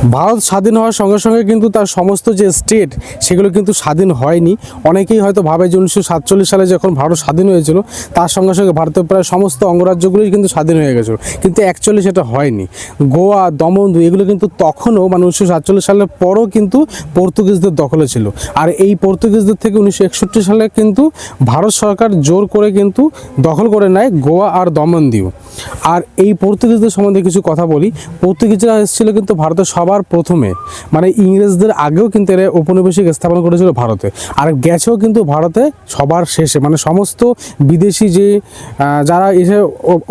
ভারত স্বাধীন হওয়ার সঙ্গে সঙ্গে কিন্তু তার সমস্ত যে স্টেট সেগুলো কিন্তু স্বাধীন হয়নি। অনেকেই হয়তো ভাবে যে 1947 সালে যখন ভারত স্বাধীন হয়েছিল তার সঙ্গে সঙ্গে ভারতের প্রায় সমস্ত অঙ্গরাজ্যগুলোই কিন্তু স্বাধীন হয়ে গেছিলো, কিন্তু অ্যাকচুয়ালি সেটা হয়নি। গোয়া, দমন এগুলো কিন্তু তখনও মানে 1947 সালের পরও কিন্তু পর্তুগিজদের দখলে ছিল। আর এই পর্তুগিজদের থেকে 1961 সালে কিন্তু ভারত সরকার জোর করে কিন্তু দখল করে নেয় গোয়া আর দমন। আর এই পর্তুগিজদের সম্বন্ধে কিছু কথা বলি। পর্তুগিজরা এসেছিল কিন্তু ভারতের সবার প্রথমে, মানে ইংরেজদের আগেও কিন্তু এরা ঔপনিবেশিক স্থাপন করেছিল ভারতে, আর গেছেও কিন্তু ভারতে সবার শেষে। মানে সমস্ত বিদেশি যে যারা এসে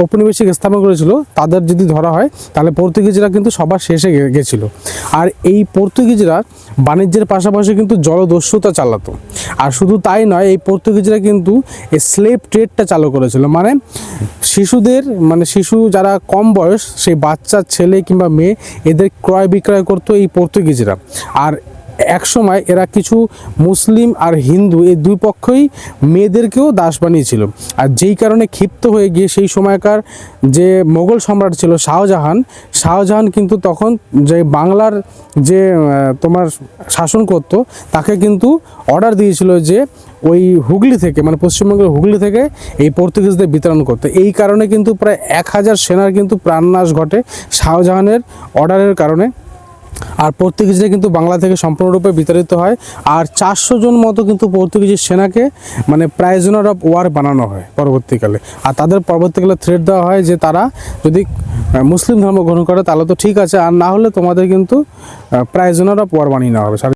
ঔপনিবেশিক স্থাপন করেছিল তাদের যদি ধরা হয় তাহলে পর্তুগিজরা কিন্তু সবার শেষে গেছিলো। আর এই পর্তুগিজরা বাণিজ্যের পাশাপাশি কিন্তু জলদস্যুতা চালাতো। আর শুধু তাই নয়, এই পর্তুগিজরা কিন্তু এই স্লেভ ট্রেডটা চালু করেছিল। মানে শিশুদের, মানে শিশু যারা কম বয়স, সেই বাচ্চা ছেলে কিংবা মেয়ে, এদের ক্রয় বিক্রয় করতো এই পর্তুগিজরা। আর এক সময় এরা কিছু মুসলিম আর হিন্দু এই দুই পক্ষই মেয়েদেরকেও দাস বানিয়েছিল। আর যেই কারণে ক্ষিপ্ত হয়ে গিয়ে সেই সময়কার যে মোগল সম্রাট ছিল শাহজাহান কিন্তু তখন যে বাংলার যে তোমার শাসন করতো তাকে কিন্তু অর্ডার দিয়েছিল যে ওই হুগলি থেকে, মানে পশ্চিমবঙ্গের হুগলি থেকে এই পর্তুগিজদের বিতরণ করতে। এই কারণে কিন্তু প্রায় 1000 সেনার কিন্তু প্রাণনাশ ঘটে শাহজাহানের অর্ডারের কারণে। আর পর্তুগিজরা কিন্তু বাংলা থেকে সম্পূর্ণরূপে বিতাড়িত হয়। আর 400 জন মতো কিন্তু পর্তুগিজের সেনাকে মানে প্রাইজনার অফ ওয়ার বানানো হয় পরবর্তীকালে। আর তাদের পরবর্তীকালে থ্রেট দেওয়া হয় যে তারা যদি মুসলিম ধর্ম গ্রহণ করে তাহলে তো ঠিক আছে, আর না হলে তোমাদের কিন্তু প্রাইজনার অফ ওয়ার বানিয়ে নেওয়া হবে।